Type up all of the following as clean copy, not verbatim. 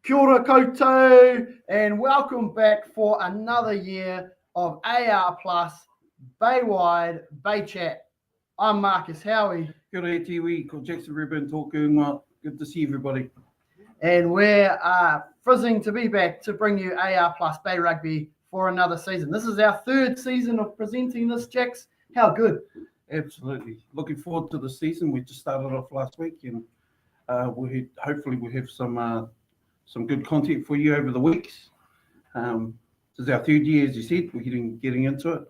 Kia ora koutou, and welcome back for another year of AR Plus Baywide Bay Chat. I'm Marcus Howie. Kia ora te iwi, ko Jackson Ribbon talking. Good to see everybody. And we're frizzing to be back to bring you AR Plus Bay Rugby for another season. This is our third season of presenting this, Jax. How good? Absolutely. Looking forward to the season. We just started off last week, and hopefully we'll have some good content for you over the weeks. This is our third year, as you said. We're getting into it,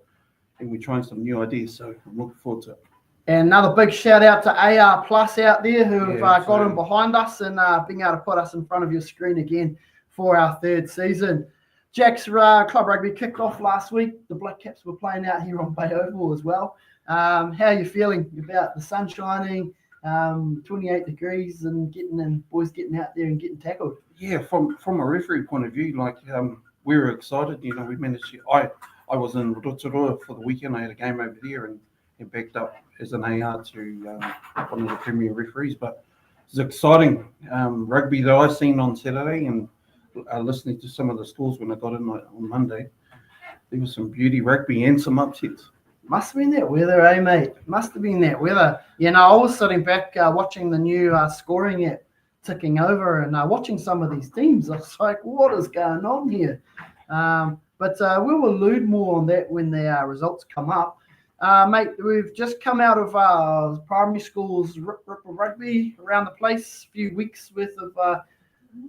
and we're trying some new ideas, so I'm looking forward to it. And another big shout out to AR Plus out there who have got in behind us and being able to put us in front of your screen again for our third season. Jack's Club Rugby kicked off last week. The Black Caps were playing out here on Bay Oval as well. How are you feeling about the sun shining, 28 degrees, and boys getting out there and getting tackled? Yeah, from a referee point of view, we were excited. We managed to. I was in Rotorua for the weekend. I had a game over there and backed up as an AR to one of the Premier referees. But it's exciting rugby that I seen on Saturday, and listening to some of the scores when I got in on Monday. There was some beauty rugby and some upsets. Must have been that weather, eh, mate? Must have been that weather. I was sitting back watching the new scoring app ticking over and watching some of these teams. I was like, what is going on here? But we'll allude more on that when the results come up. Mate, we've just come out of primary schools rugby around the place, a few weeks worth of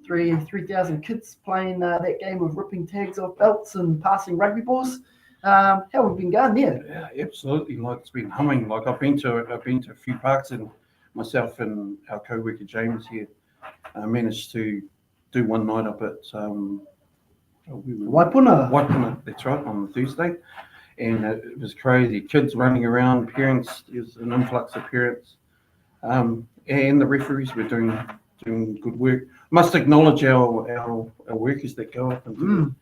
3,000 kids playing that game of ripping tags off belts and passing rugby balls. How have we been going there? Yeah, absolutely. It's been humming. I've been to a few parks, and myself and our co-worker James here managed to do one night up at Waipuna. That's right, on Thursday, and it was crazy. Kids running around, parents. There's an influx of parents, and the referees were doing good work. Must acknowledge our workers that go up and do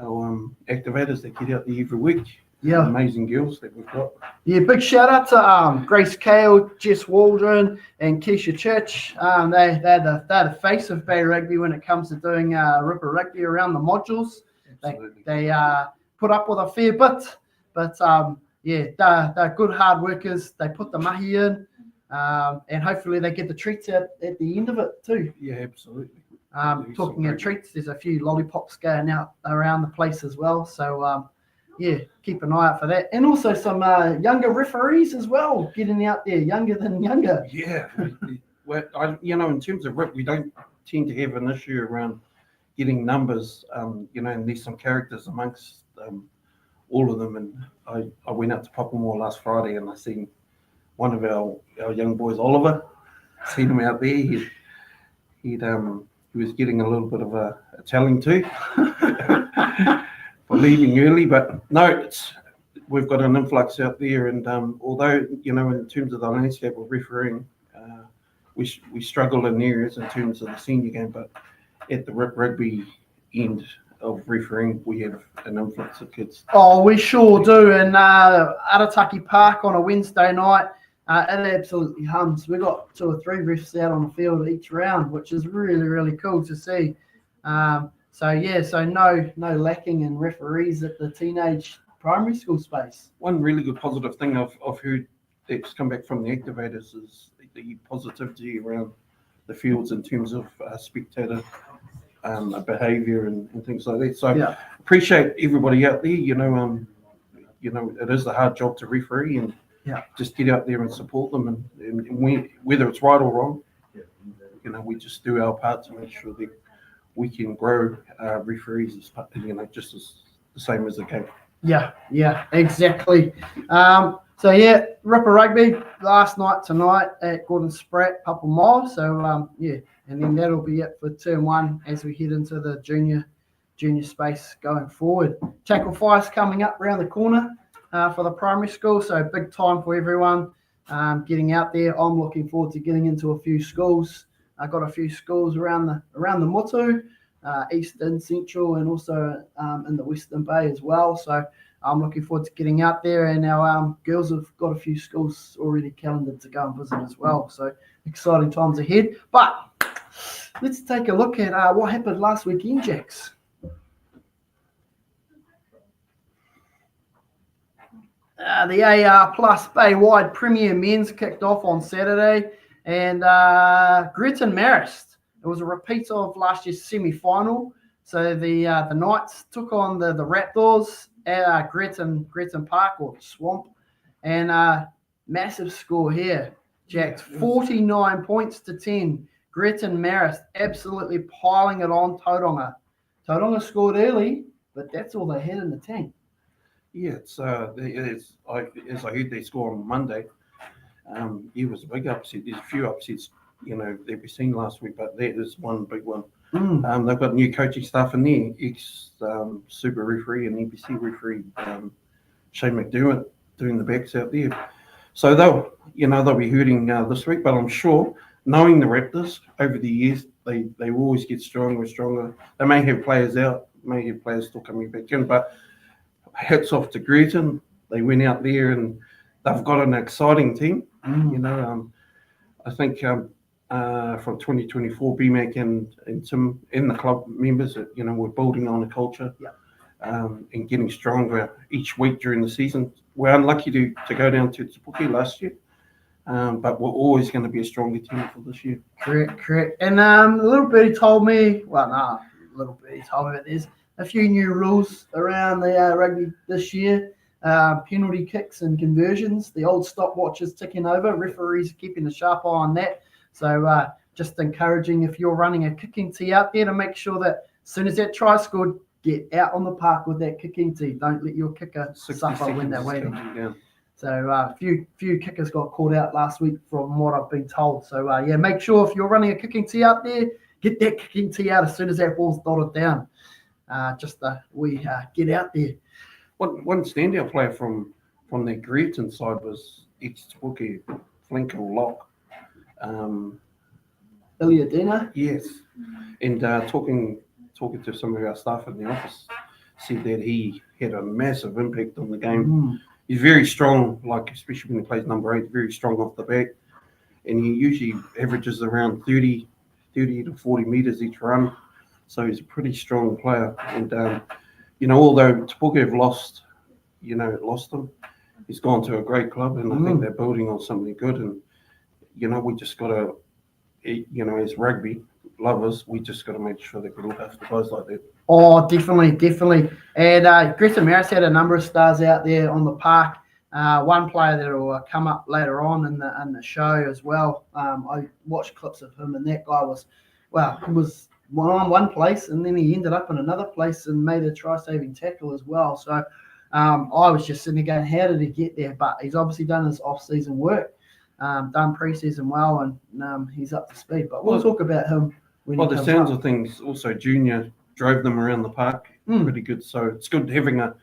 our activators that get out there every week. Yeah, amazing girls that we've got. Yeah, big shout out to Grace Kale, Jess Waldron, and Keisha Church. They're the face of Bay Rugby when it comes to doing Ripper Rugby around the modules. They put up with a fair bit, but they're good hard workers. They put the mahi in, and hopefully they get the treats at the end of it too. Yeah, absolutely. Talking of treats, there's a few lollipops going out around the place as well. So, keep an eye out for that. And also some younger referees as well, getting out there, younger than younger. Yeah. In terms of rip, we don't tend to have an issue around getting numbers, and there's some characters amongst all of them. And I went out to Papamore last Friday, and I seen one of our young boys, Oliver. Seen him out there. He was getting a little bit of a telling too for leaving early, but no, we've got an influx out there, and although in terms of the landscape of refereeing, we struggle in areas in terms of the senior game, but at the rugby end of refereeing, we have an influx of kids. Oh, we sure do. And Arataki Park on a Wednesday night, it absolutely hums. We've got 2 or 3 refs out on the field each round, which is really, really cool to see. So no lacking in referees at the teenage primary school space. One really good positive thing I've heard that's come back from the activators is the positivity around the fields in terms of spectator behaviour and things like that. So appreciate everybody out there. It is a hard job to referee, and just get out there and support them, and whether it's right or wrong, we just do our part to make sure that we can grow referees just as the same as the game. Yeah, exactly. Ripper Rugby last night tonight at Gordon Spratt, Papamore. So and then that'll be it for term 1 as we head into the junior space going forward. Tackle Fire's coming up around the corner for the primary school, so big time for everyone getting out there. I'm looking forward to getting into a few schools. I've got a few schools around the Motu, Eastern, Central, and also in the Western Bay as well. So I'm looking forward to getting out there, and our girls have got a few schools already calendared to go and visit as well. So exciting times ahead. But let's take a look at what happened last weekend, Jax. The AR Plus Baywide Premier Men's kicked off on Saturday, and Gretton Marist. It was a repeat of last year's semi-final. So the Knights took on the Raptors at Gretton Park or Swamp, and massive score here, Jack. 49 points to 10. Gretton Marist absolutely piling it on Tauranga. Tauranga scored early, but that's all they had in the tank. Yeah, as I heard they score on Monday. It was a big upset. There's a few upsets, that we've seen last week, but that is one big one. They've got new coaching staff in there, ex-Super referee and NBC referee, Shane McDermott, doing the backs out there. So they'll be hurting this week, but I'm sure, knowing the Raptors over the years, they will always get stronger and stronger. They may have players out, may have players still coming back in, but hats off to Gretton. They went out there and they've got an exciting team. I think from 2024, BMAC and Tim and the club members, we're building on a culture and getting stronger each week during the season. We're unlucky to go down to Te Puke last year, but we're always going to be a stronger team for this year. Correct. And a little birdie told me, there's a few new rules around the rugby this year. Penalty kicks and conversions. The old stopwatch is ticking over. Referees are keeping a sharp eye on that. So just encouraging, if you're running a kicking tee out there, to make sure that as soon as that try scored, get out on the park with that kicking tee. Don't let your kicker suffer when they're waiting. So a few kickers got caught out last week from what I've been told. So make sure if you're running a kicking tee out there, get that kicking tee out as soon as that ball's dotted down. Get out there. One standout player from that Gretton side was ex-Te Puke flanker lock. Iliadina? Yes. And talking to some of our staff in the office, said that he had a massive impact on the game. He's very strong, especially when he plays number 8, very strong off the back. And he usually averages around 30 to 40 metres each run. So he's a pretty strong player. And, although Te Puke have lost him, he's gone to a great club. And I think they're building on something good. And, we just got to, as rugby lovers, we just got to make sure that we look after guys like that. Oh, definitely. And Gretton Marist had a number of stars out there on the park. One player that will come up later on in the show as well. I watched clips of him, and that guy was one place, and then he ended up in another place and made a try-saving tackle as well. So I was just sitting there going, how did he get there? But he's obviously done his off-season work, done pre-season well, and he's up to speed. But we'll talk about him when he comes up. By the sounds of things, also Junior drove them around the park pretty good. So it's good having a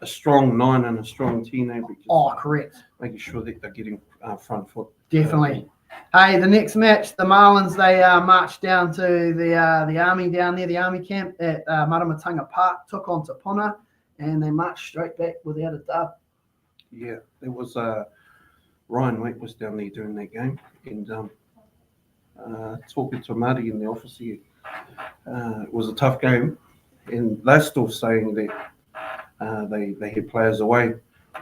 strong 9 and a strong teenager. Correct. Making sure that they're getting front foot. Definitely. Hey, the next match, the Marlins, they marched down to the Army down there, the Army camp at Maramatanga Park, took on Te Puna, and they marched straight back without a dub. Yeah, there was Ryan Waite was down there doing that game, and talking to Marty in the office here. It was a tough game, and they're still saying that they had players away.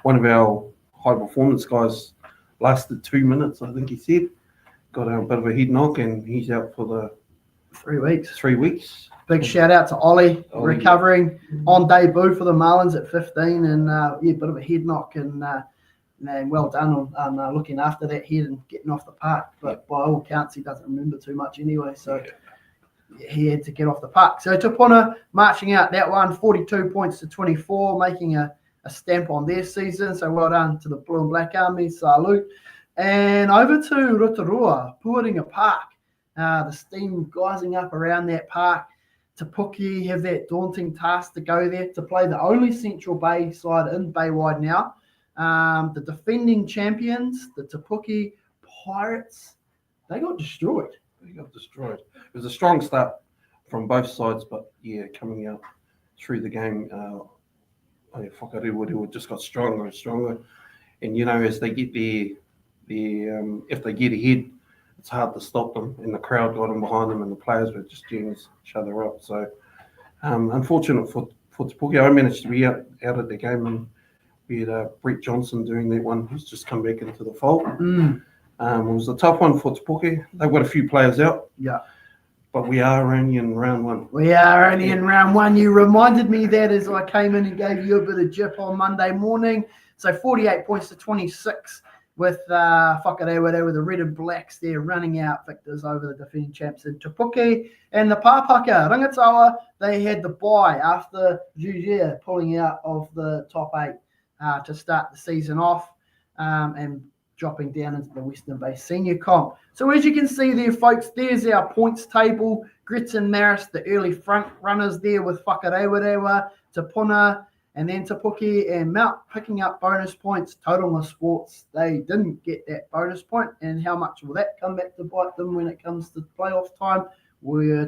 One of our high performance guys lasted 2 minutes, I think he said. Got a bit of a head knock, and he's out for the 3 weeks. 3 weeks. Big shout out to Ollie recovering on debut for the Marlins at 15, and a bit of a head knock, and well done on looking after that head and getting off the park. But by all accounts, he doesn't remember too much anyway, so he had to get off the park. So Te Puna marching out that one, 42 points to 24, making a stamp on their season. So well done to the Blue and Black Army. Salute. And over to Rotorua, Puaringa Park. The steam rising up around that park. Te Puke have that daunting task to go there to play the only Central Bay side in Baywide now. The defending champions, the Te Puke Pirates, they got destroyed. It was a strong start from both sides, but coming out through the game, Whakarewa just got stronger and stronger. And as they get if they get ahead, it's hard to stop them, and the crowd got them behind them, and the players were just geeing each other up. So unfortunate for Te Puke. I managed to be out at the game, and we had Brett Johnson doing that one, who's just come back into the fold. It was a tough one for Te Puke. They've got a few players out. Yeah. But we are only in round one. We are only in round one. You reminded me that as I came in and gave you a bit of jip on Monday morning. So 48 points to 26 with Whakarewa with the red and blacks there running out victors over the defending champs in Te Puke. And the Pāpaka, Rangatawa, they had the bye after Jugia pulling out of the top 8 to start the season off and dropping down into the Western Bay Senior Comp. So as you can see there, folks, there's our points table. Grits and Maris, the early front runners there with Whakarewa, Te Puna, and then Te Puke and Mount picking up bonus points. Tauranga Sports, they didn't get that bonus point, and how much will that come back to bite them when it comes to playoff time?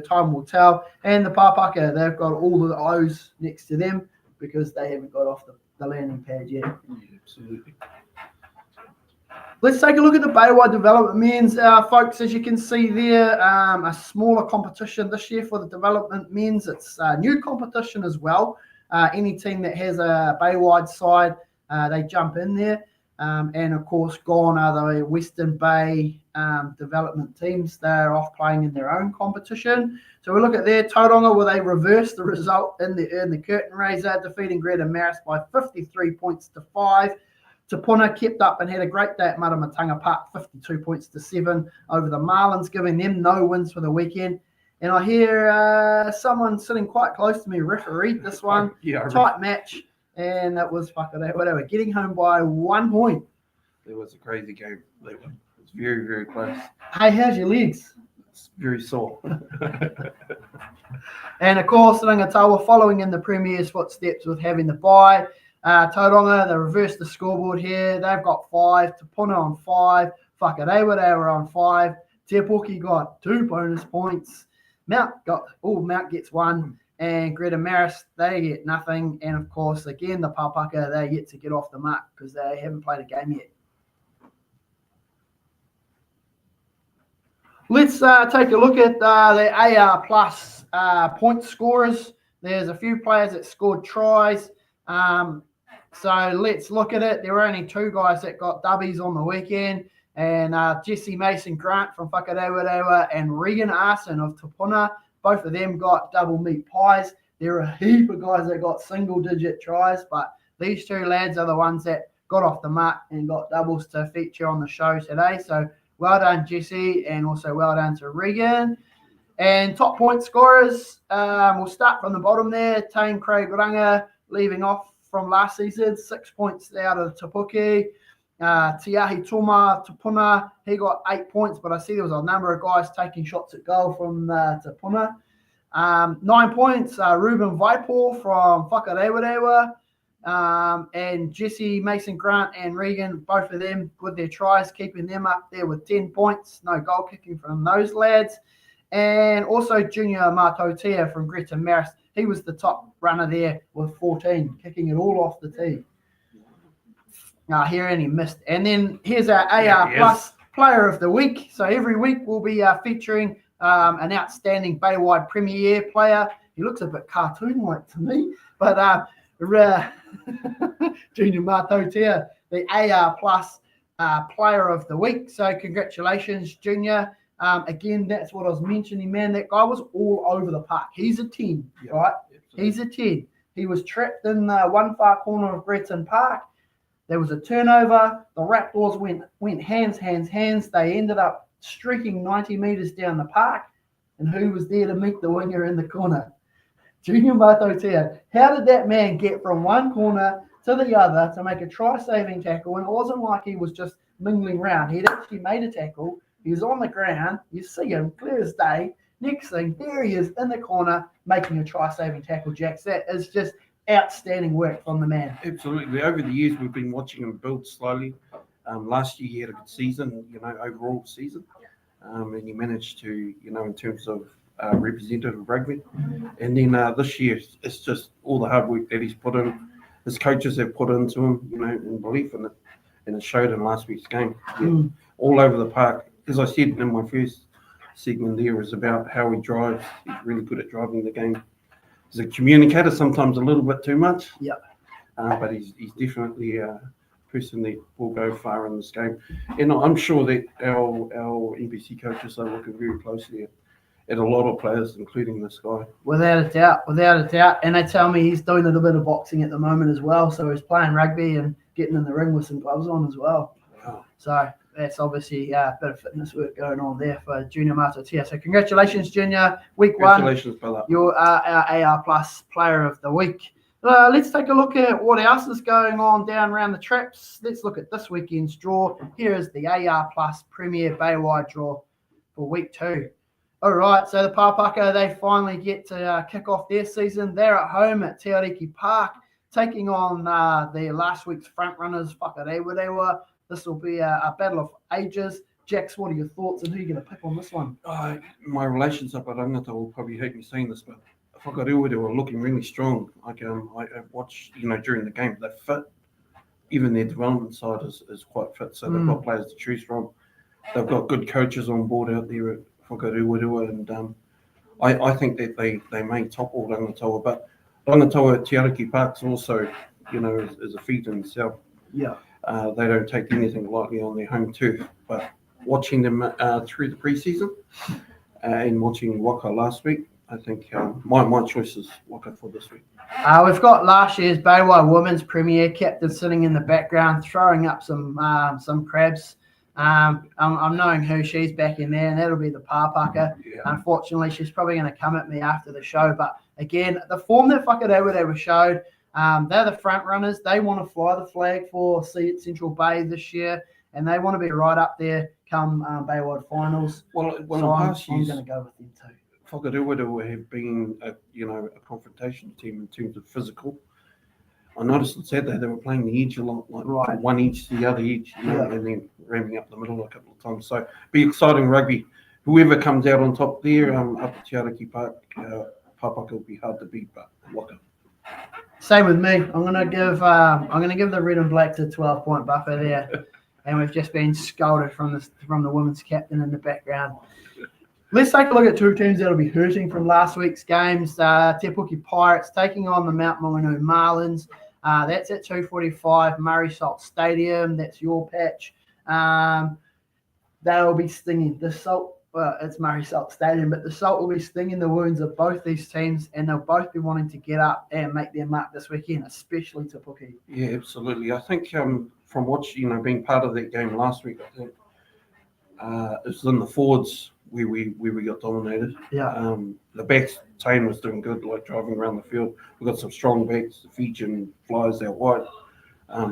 Time will tell. And the Pāpaka, they've got all the O's next to them because they haven't got off the landing pad yet. Yeah, absolutely. Let's take a look at the Baywide Development Men's, folks. As you can see there, a smaller competition this year for the Development Men's. It's a new competition as well. Any team that has a Baywide side, they jump in there. And of course, gone are the Western Bay development teams. They're off playing in their own competition. So we look at there, Tauranga, where they reversed the result in the curtain raiser, defeating Greater Maris by 53 points to 5. Te Puna kept up and had a great day at Maramatanga Park, 52 points to 7 over the Marlins, giving them no wins for the weekend. And I hear someone sitting quite close to me refereed this one. Yeah, tight match, and that was whatever. Getting home by 1 point. It was a crazy game. It was very, very close. Hey, how's your legs? It's very sore. And of course, Rangatawa following in the Premier's footsteps with having the bye. Tauranga, they reversed the scoreboard here. They've got 5. Te Puna on 5. Whakarewa, they were on 5. Te Puke got 2 bonus points. Mount gets 1. And Greater Maris, they get nothing. And of course, again, the Pāpaka, they're yet to get off the mark because they haven't played a game yet. Let's take a look at the AR Plus point scorers. There's a few players that scored tries. So let's look at it. There were only 2 guys that got dubbies on the weekend. And Jesse Mason Grant from Whakarewa and Regan Arson of Te Puna, both of them got double meat pies. There are a heap of guys that got single-digit tries, but these 2 lads are the ones that got off the mark and got doubles to feature on the show today. So well done, Jesse, and also well done to Regan. And top point scorers, we'll start from the bottom there. Tane Craig Ranga leaving off from last season, 6 points out of Te Puke. Tiahi Toma, Te Puna, he got 8 points, but I see there was a number of guys taking shots at goal from Te Puna. 9 points, Ruben Vaipor from Whakarewa, and Jesse Mason Grant and Regan, both of them with their tries, keeping them up there with 10 points. No goal kicking from those lads. And also Junior Matotea from Greta Maris. He was the top runner there with 14, kicking it all off the tee. Here and he missed. And then here's our AR Plus Player of the Week. So every week we'll be featuring an outstanding Baywide Premier player. He looks a bit cartoon-like to me, but Junior Matotea, the AR Plus Player of the Week. So congratulations, Junior. Again, that's what I was mentioning, man. That guy was all over the park. He's a 10, right? Absolutely. He's a 10. He was trapped in one far corner of Breton Park. There was a turnover. The Raptors went hands. They ended up streaking 90 metres down the park. And who was there to meet the winger in the corner? Junior Matotea. How did that man get from one corner to the other to make a try-saving tackle? And it wasn't like he was just mingling around. He'd actually made a tackle. He was on the ground. You see him clear as day. Next thing, there he is in the corner making a try-saving tackle, Jax. That is just outstanding work from the man. Absolutely. Over the years, we've been watching him build slowly. Last year, he had a good season, overall season. And he managed to, in terms of representative rugby. And then this year, it's just all the hard work that he's put in. His coaches have put into him, and belief in it. And it showed in last week's game. All over the park. as I said in my first segment there, is about how he drives. He's really good at driving the game. He's a communicator, sometimes a little bit too much. Yeah. But he's definitely a person that will go far in this game. And I'm sure that our NBC coaches are looking very closely at a lot of players, including this guy. Without a doubt. And they tell me he's doing a little bit of boxing at the moment as well. So he's playing rugby and getting in the ring with some gloves on as well. Wow. So that's obviously a bit of fitness work going on there for Junior Matatia. So congratulations, Junior. Week Congratulations, one, brother. you're our AR Plus Player of the Week. Let's take a look at what else is going on down around the traps. Let's look at this weekend's draw. Here is the AR Plus Premier Baywide draw for week 2. All right, so the Papaka, they finally get to kick off their season. They're at home at Te Ariki Park, taking on their last week's front runners, Whakarewarewa. This will be a battle of ages. Jax, what are your thoughts and who are you going to pick on this one? My relationship at Rangata will probably hate me saying this, but Whakarewarewa are looking really strong. Like I watched, during the game, they're fit. Even their development side is quite fit, so they've got players to choose from. They've got good coaches on board out there at Whakarewarewa, and I think that they may topple Rangatawa, but Rangatawa at Te Ariki Park's also, is a feat in itself. Yeah. They don't take anything lightly on their home turf, but watching them through the preseason and watching Waka last week, I think my choice is Waka for this week. We've got last year's Baywide Women's Premier captain sitting in the background, throwing up some crabs. I'm knowing who she's back in there, and that'll be the Papaka. Yeah. Unfortunately, she's probably going to come at me after the show. But again, the form that Whakarewarewa showed, they're the front runners. They want to fly the flag for Central Bay this year, and they want to be right up there come Baywide finals. Well, So in I'm past years, going to go with them too. Whakarewarewa have been a confrontation team in terms of physical. I noticed on Saturday they were playing the edge a lot, like Right. one edge to the other edge, and then ramming up the middle a couple of times. So be exciting rugby. Whoever comes out on top there, up at Te Ariki Park, Papaka will be hard to beat, but Waka. Same with me. I'm gonna give the red and black to 12-point buffer there, and we've just been scolded from the women's captain in the background. Let's take a look at two teams that'll be hurting from last week's games. Te Puke Pirates taking on the Mount Maunganui Marlins. That's at 2:45 Murray Salt Stadium. That's your patch. They'll be stinging. The Salt, it's Murray Salt Stadium, but the Salt will be stinging the wounds of both these teams, and they'll both be wanting to get up and make their mark this weekend, especially Te Puke. Yeah, absolutely. I think from watching, being part of that game last week, I think it was in the forwards where we got dominated. Yeah. The backs, Tane was doing good, like driving around the field. We've got some strong backs, the Fijian flyers out wide.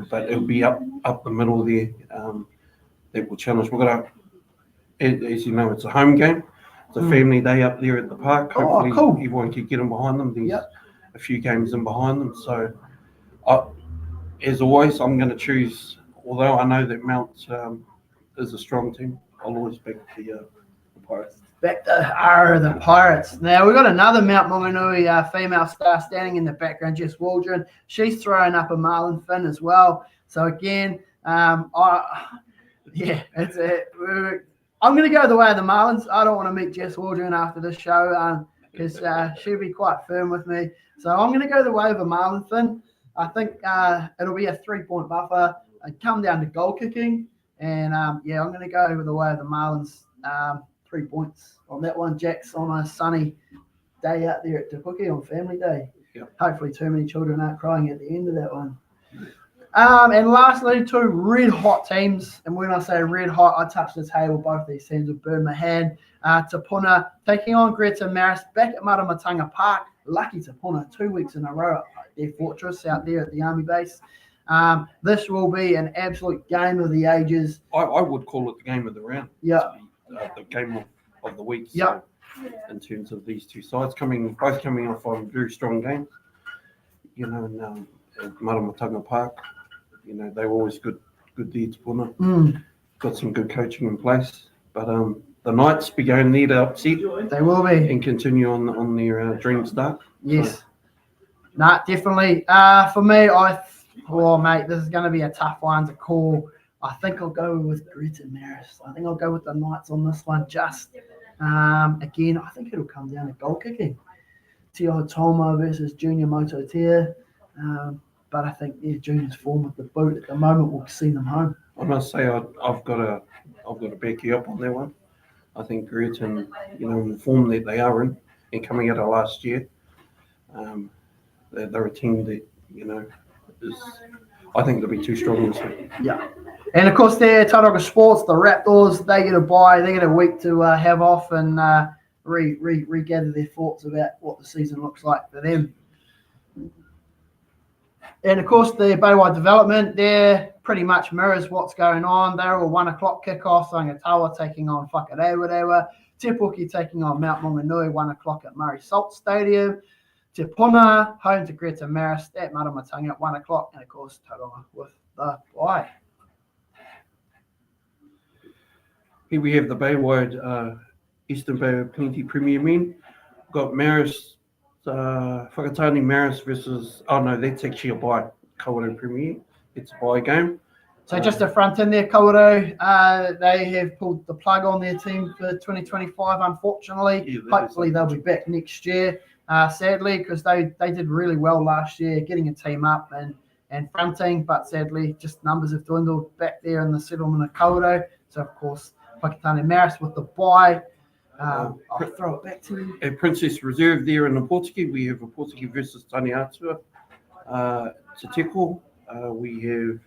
But it'll be up the middle there that will challenge. We've got as you know, it's a home game. It's a family day up there at the park. Hopefully cool. everyone can get in behind them. There's a few games in behind them. So, as always, I'm going to choose, although I know that Mount is a strong team, I'll always back the Pirates. Back to the Pirates. Now, we've got another Mount Maunganui female star standing in the background, Jess Waldron. She's throwing up a marlin fin as well. So, again, I'm going to go the way of the Marlins. I don't want to meet Jess Waldron after this show because she'll be quite firm with me. So, I'm going to go the way of a marlin fin. I think it'll be a 3-point buffer. I'd come down to goal kicking. And, I'm going to go with the way of the Marlins. 3 points on that one. Jack's on a sunny day out there at Te Puke on Family Day. Yep. Hopefully too many children aren't crying at the end of that one. And lastly, two red hot teams. And when I say red hot, I touch the table. Both these teams will burn my hand. Te Puna taking on Greta Maris back at Maramatanga Park. Lucky Te Puna 2 weeks in a row at their fortress out there at the Army base. This will be an absolute game of the ages. I would call it the game of the round. Yeah. The game of the week. Yeah. So in terms of these two sides both coming off on very strong games. In Maramatanga Park, they're always good there to Puna. Got some good coaching in place. But the Knights be going there to upset. They will be. And continue on their dream start. Yes. So. Definitely. For me, mate, this is going to be a tough one to call. I think I'll go with Greta Maris. I think I'll go with the Knights on this one. Again, I think it'll come down to goal kicking. Tio Tomo versus Junior Mototia. But I think Junior's form with the boot at the moment will see them home. I must say I've got to back you up on that one. I think Greta, the form that they are in and coming out of last year, they're a team that I think they'll be too strong this week. Yeah. And of course, they're Tauranga Sports, the Raptors. They get a bye. They get a week to have off and regather their thoughts about what the season looks like for them. And of course, the Baywide Development, they're pretty much mirrors what's going on. They're all 1 o'clock kickoff. Rangatawa taking on Whakarewarewa. Te Puke taking on Mount Maunganui, 1 o'clock at Murray Salt Stadium. Te Puna, home to Greta Maris at Maramatanga at 1 o'clock. And of course, Tauranga with the bye. Here we have the Baywide Eastern Bay Plenty Premier Men. Got Maris, Whakatane Maris versus, that's actually a bye, Kauru Premier. It's a bye game. So just to front in there, Kauru, they have pulled the plug on their team for 2025, unfortunately. Yeah, hopefully they'll be back next year, sadly, because they did really well last year, getting a team up and fronting, but sadly, just numbers have dwindled back there in the settlement of Kauru. So, of course, Whakatane Maris with the bye. I'll throw it back to you. At Princess Reserve there in the Portuguese, we have a Portuguese versus Taniatua. Te Teko, we have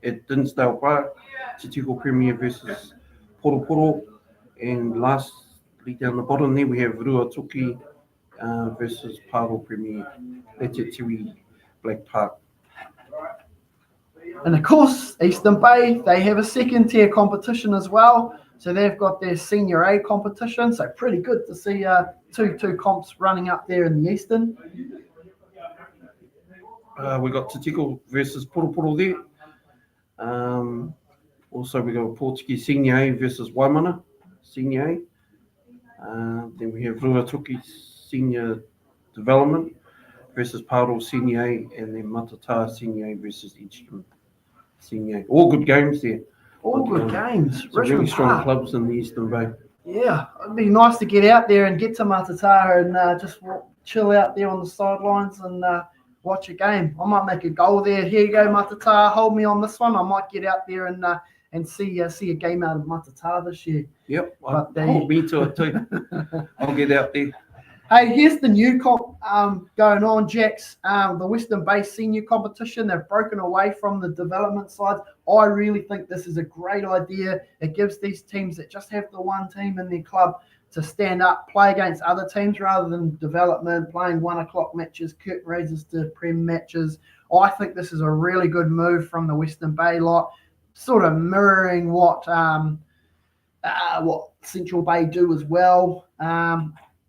at Dinsdale Park, Te Teko Premier versus Poroporo. And lastly, down the bottom there, we have Ruatoki versus Paro Premier. That's at Tiwi Black Park. And of course, Eastern Bay, they have a second tier competition as well. So they've got their Senior A competition. So pretty good to see two comps running up there in the Eastern. We got Te Teko versus Poroporo there. Also, we got Portuguese Senior A versus Waimana Senior A. Then we have Ruatoki Senior Development versus Paro Senior A, and then Matata Senior A versus Edgecombe Senior A. All good games there. All good games. Some really strong clubs in the Eastern Bay. Yeah, it'd be nice to get out there and get to Matata and just chill out there on the sidelines and watch a game. I might make a goal there. Here you go, Matata. Hold me on this one. I might get out there and see a game out of Matata this year. Yep, hold me to it too. I'll get out there. Hey, here's the new comp going on, Jax. The Western Bay Senior Competition. They've broken away from the development side. I really think this is a great idea. It gives these teams that just have the one team in their club to stand up, play against other teams rather than development, playing 1 o'clock matches, curtain raisers to Prem matches. I think this is a really good move from the Western Bay lot, sort of mirroring what Central Bay do as well.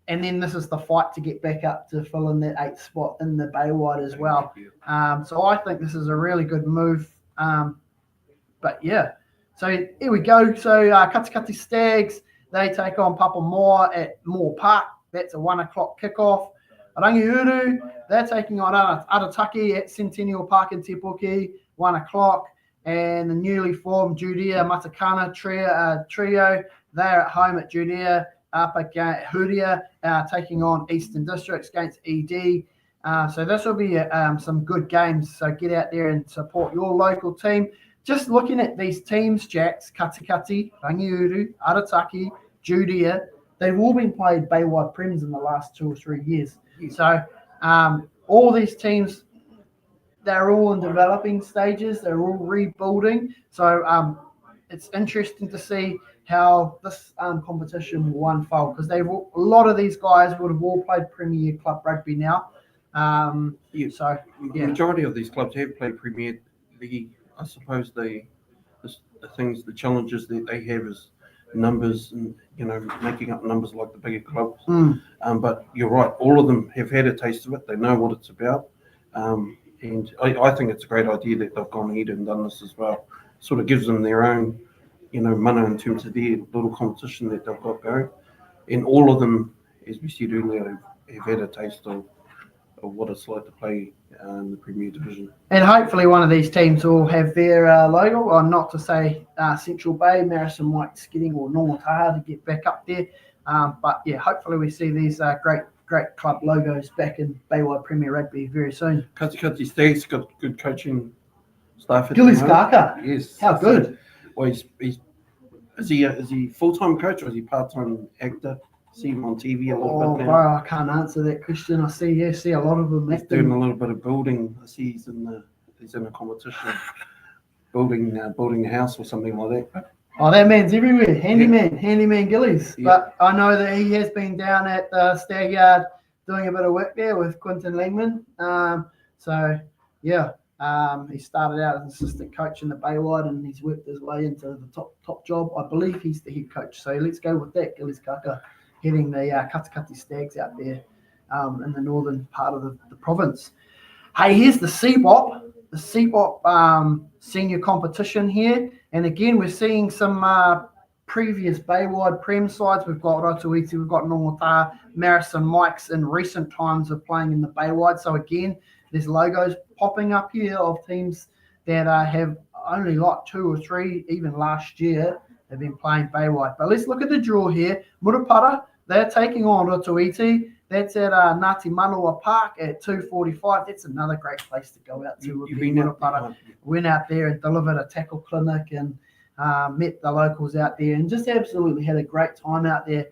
And then this is the fight to get back up to fill in that 8th spot in the Baywide as well. So I think this is a really good move. But yeah, so here we go. So Katikati Stags, they take on Papamoa at Moore Park. That's a 1 o'clock kickoff. Rangiuru, they're taking on Arataki at Centennial Park in Te Puke, 1 o'clock. And the newly formed Judea Matakana trio, they're at home at Judea. Up against Huria, taking on Eastern Districts against ED. So this will be some good games. So get out there and support your local team. Just looking at these teams, Jax, Katikati, Rangiuru, Arataki, Judea, they've all been played Baywide Premiers in the last 2 or 3 years. So all these teams, they're all in developing stages. They're all rebuilding. So it's interesting to see how this competition will unfold, because a lot of these guys would have all played Premier Club Rugby now. Majority of these clubs have played Premier. I suppose the challenges that they have is numbers and making up numbers like the bigger clubs. But you're right, all of them have had a taste of it. They know what it's about, and I think it's a great idea that they've gone ahead and done this as well. Sort of gives them their own mana in terms of their little competition that they've got going. And all of them, as we said earlier, have had a taste of what it's like to play the Premier Division. And hopefully one of these teams will have their logo, or not to say Central Bay, Marison Mike's getting, or Normal Taha to get back up there. But yeah, hopefully we see these great club logos back in Baywide Premier Rugby very soon. Kati Stags got good coaching staff at Gilly the moment. Skarka. Yes. How good. Well, is he full-time coach or is he part-time actor? See him on TV a little bit now. Bro, I can't answer that question. I see a lot of them. He's doing a little bit of building. I see he's in a competition, building a house or something like that. Oh, that man's everywhere. Handyman Gillies. Yeah. But I know that he has been down at the Stag Yard doing a bit of work there with Quinton Langman. He started out as assistant coach in the Baywide, and he's worked his way into the top job. I believe he's the head coach. So let's go with that. Gillies Kaka heading the Katikati Stags out there in the northern part of the province. Hey, here's the CBOP. The CBOP senior competition here. And again, we're seeing some previous Baywide Prem sides. We've got Rotuiti, we've got Nongota, Marison Mike's in recent times of playing in the Baywide. So again, there's logos popping up here of teams that have only like 2 or 3, even last year, have been playing Baywide. But let's look at the draw here. Murupara, they're taking on Rotuiti. That's at Ngāti Manawa Park at 2:45. That's another great place to go out to. Went out there and delivered a tackle clinic and met the locals out there and just absolutely had a great time out there.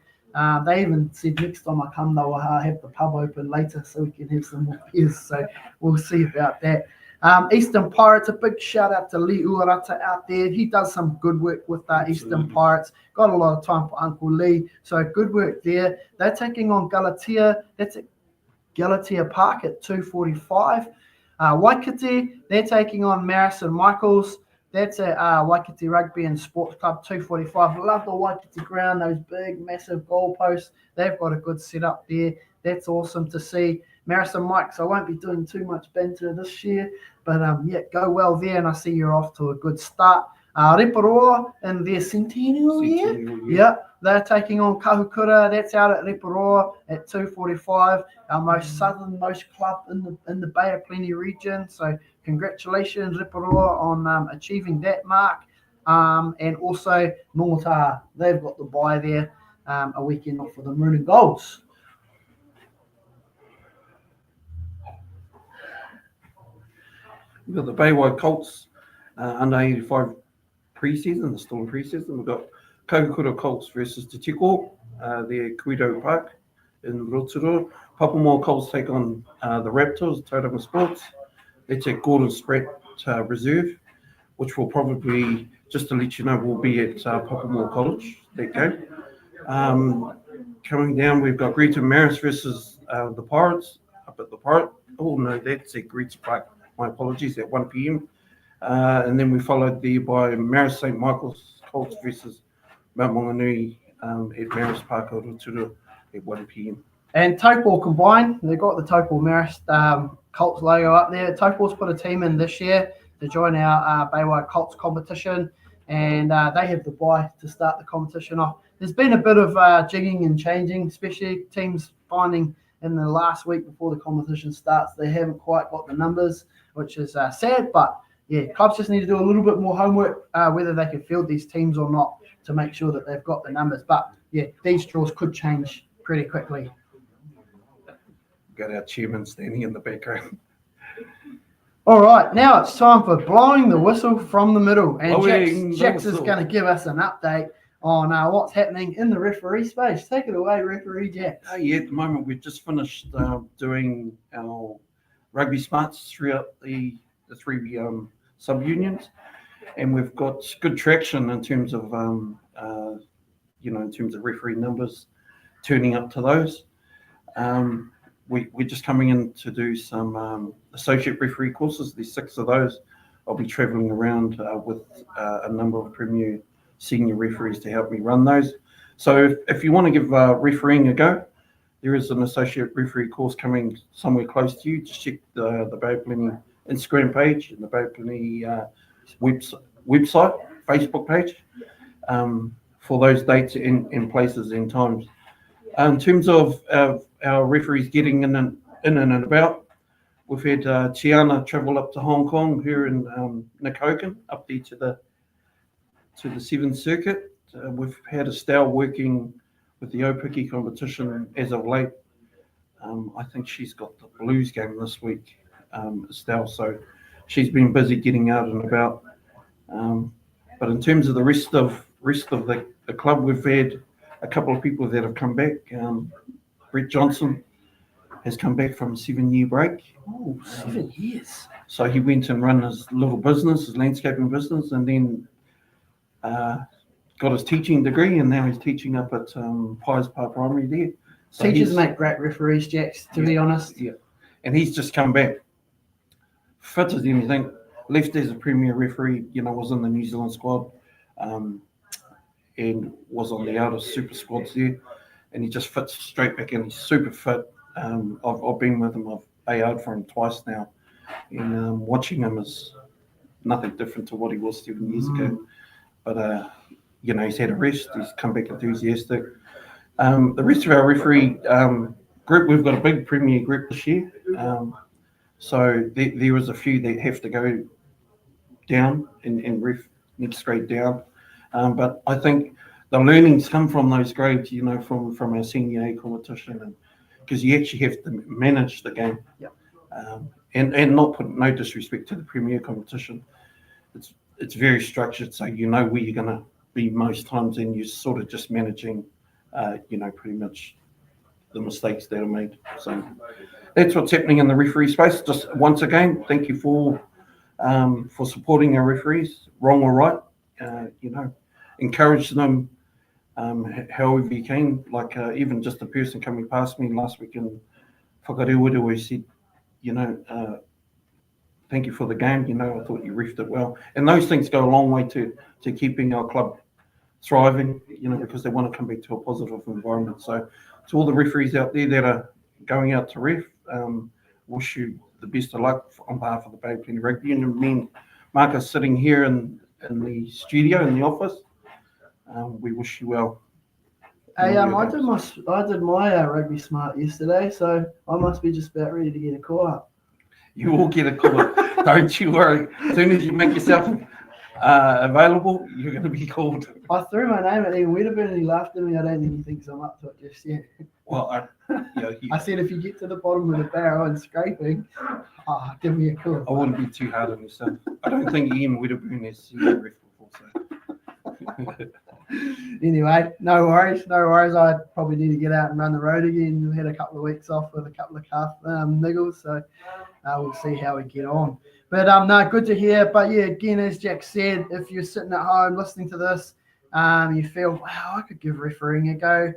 They even said next time I come, they'll have the pub open later so we can have some more beers. So we'll see about that. Eastern Pirates, a big shout out to Lee Uarata out there. He does some good work with Eastern Pirates. Got a lot of time for Uncle Lee. So good work there. They're taking on Galatea. That's at Galatea Park at 2:45. Waikiti, they're taking on Marison Michaels. That's at Waikiti Rugby and Sports Club, 2:45. Love the Waikiti ground, those big, massive goalposts. They've got a good setup there. That's awesome to see. Marison Mike's, I won't be doing too much banter this year, but go well there, and I see you're off to a good start. Riparoa in their centennial year. Yeah, they're taking on Kahukura. That's out at Riparoa at 2:45. Our most southernmost club in the Bay of Plenty region. So congratulations, Riparoa, on achieving that mark. And also Nongota, they've got the bye there, a weekend off for the Maroon and Golds. We've got the Baywide Colts under 85 pre-season, the Storm pre-season. We've got Kahukura Colts versus Te Tiko, the Kuido Park in Rotorua. Papamoa Colts take on the Raptors, Tauranga Sports. That's at Gordon Spratt Reserve, which will probably, just to let you know, will be at Papamoa College, that game. Coming down, we've got Greater Maris versus the Pirates, up at the Pirate. Oh, no, that's at Greater Park. My apologies, at 1 p.m. And then we followed there by Maris St. Michael's Colts versus Mount Maunganui at Maris Park Rotorua at 1 p.m. And Taupo combined, they've got the Taupo Maris Colts logo up there. Taupo's put a team in this year to join our Baywide Colts competition, and they have the bye to start the competition off. There's been a bit of jigging and changing, especially teams finding in the last week before the competition starts, they haven't quite got the numbers, which is sad. But yeah, clubs just need to do a little bit more homework, whether they can field these teams or not, to make sure that they've got the numbers. But yeah, these draws could change pretty quickly. Got our chairman standing in the background. All right, now it's time for blowing the whistle from the middle. And Jax is going to give us an update on what's happening in the referee space. Take it away, referee Jax. At the moment, we've just finished doing our rugby smarts throughout the 3 sub-unions, and we've got good traction in terms of, in terms of referee numbers turning up to those. We're just coming in to do some associate referee courses. There's 6 of those. I'll be travelling around with a number of Premier senior referees to help me run those. So if you want to give refereeing a go, there is an associate referee course coming somewhere close to you. Just check the Bay of Plenty Instagram page and the Bay of Plenty website, Facebook page for those dates and places and times. In terms of our referees getting in and about, We've had Tiana travel up to Hong Kong, her and Nick Hogan, up there to the 7th Circuit. We've had Estelle working with the Opiki competition as of late. I think she's got the Blues game this week, Estelle, so she's been busy getting out and about. But in terms of the rest of the club, we've had a couple of people that have come back. Brett Johnson has come back from a 7-year break. Oh, 7 years. So he went and run his little business, his landscaping business, and then got his teaching degree, and now he's teaching up at Pies Park Primary there. So Teachers make great referees, Jax, to be honest. Yeah, and he's just come back fit as anything. Left as a premier referee, was in the New Zealand squad, and was on the outer super squads there, and he just fits straight back in. He's super fit. I've been with him. I've AO'd for him twice now, and watching him is nothing different to what he was 7 years ago. But he's had a rest. He's come back enthusiastic. The rest of our referee group, we've got a big premier group this year. So there is a few that have to go down and ref next grade down. But I think the learnings come from those grades, from our senior A competition, and because you actually have to manage the game. Yep. And not put no disrespect to the premier competition. It's very structured, so you know where you're going to be most times, and you're sort of just managing, pretty much the mistakes that are made. So that's what's happening in the referee space. Just once again, thank you for supporting our referees, wrong or right. Encourage them however you can. Like even just a person coming past me last week in Whakarewaru, who said, thank you for the game. I thought you refed it well. And those things go a long way to keeping our club thriving, because they want to come back to a positive environment. So to all the referees out there that are going out to ref, wish you the best of luck on behalf of the Baywide Premiers Rugby Union. Me and Mark are sitting here in the studio, in the office. We wish you well. Hey, I did my rugby smart yesterday, so I must be just about ready to get a call up. You will get a call. Don't you worry. As soon as you make yourself available, you're going to be called. I threw my name at Ian Wedderburn and he laughed at me. I don't think he thinks I'm up to it just yet. Well, I said if you get to the bottom of the barrel and scraping, give me a call. I wouldn't be too hard on yourself. I don't think Ian Wedderburn has seen a ref before. So. Anyway, no worries. I probably need to get out and run the road again. We had a couple of weeks off with a couple of calf niggles, so we'll see how we get on. But no, good to hear. But yeah, again, as Jack said, if you're sitting at home listening to this, you feel, wow, I could give refereeing a go,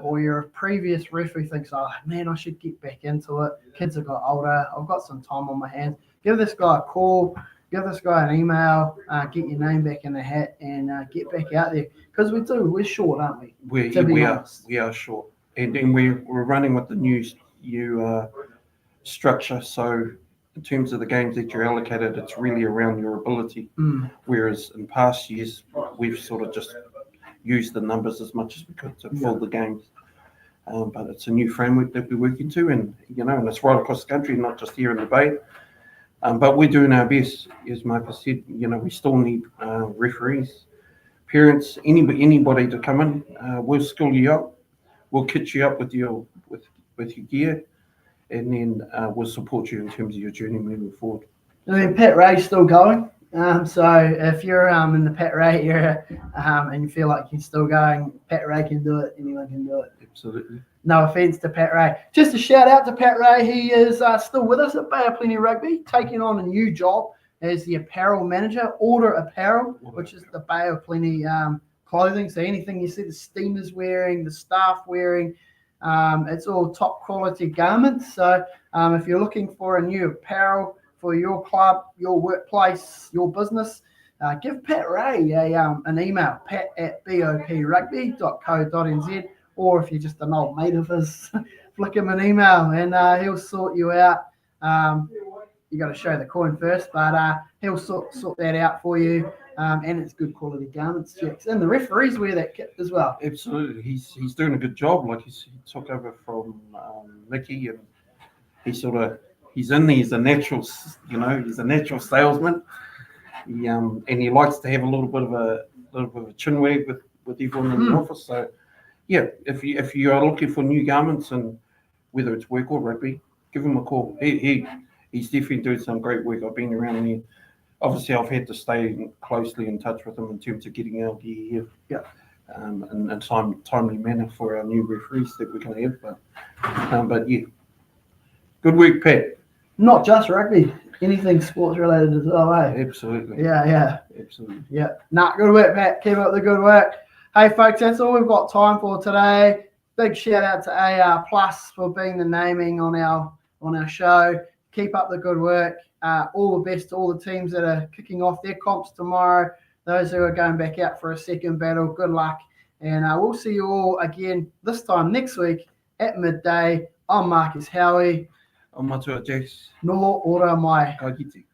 or you're a previous ref who thinks, oh man, I should get back into it. Kids have got older. I've got some time on my hands. Give this guy a call. Give this guy an email, get your name back in the hat, and get back out there. Because we're short, aren't we? We are short. And we're running with the new structure. So in terms of the games that you're allocated, it's really around your ability. Whereas in past years, we've sort of just used the numbers as much as we could to fill the games. But it's a new framework that we're working to, and it's right across the country, not just here in the Bay. But we're doing our best, as Marcus said. We still need referees, parents, anybody to come in. We'll school you up, we'll kit you up with your gear, and then we'll support you in terms of your journey moving forward. I mean, Pat Ray's still going. So if you're in the Pat Ray area and you feel like you're still going, Pat Ray can do it. Anyone can do it. Absolutely. No offence to Pat Ray. Just a shout out to Pat Ray. He is still with us at Baywide Premiers Rugby, taking on a new job as the apparel manager, Order Apparel, which is the Baywide Premiers clothing. So anything you see the steamers wearing, the staff wearing, it's all top quality garments. So if you're looking for a new apparel for your club, your workplace, your business, give Pat Ray an email, pat@boprugby.co.nz. Or if you're just an old mate of his, flick him an email and he'll sort you out. You got to show the coin first, but he'll sort that out for you. And it's good quality garments, checks. And the referees wear that kit as well. Absolutely. He's doing a good job. Like he took over from Mickey, and he sort of he's in there. He's a natural, he's a natural salesman. And he likes to have a little bit of a chin wag with everyone in the office. So yeah, if you are looking for new garments, and whether it's work or rugby, give him a call. He's definitely doing some great work. I've been around there. Obviously, I've had to stay closely in touch with him in terms of getting our gear here. Yeah. In timely manner for our new referees that we're going to have. But yeah, good work, Pat. Not just rugby, anything sports related as well, eh? Absolutely. Yeah. Absolutely. Yeah. Good work, Pat. Keep up the good work. Hey, folks, that's all we've got time for today. Big shout out to AR Plus for being the naming on our show. Keep up the good work. All the best to all the teams that are kicking off their comps tomorrow. Those who are going back out for a second battle, good luck. And we'll see you all again this time next week at midday. I'm Marcus Howie. I'm Matua Jace. No ora mai. Ka kite.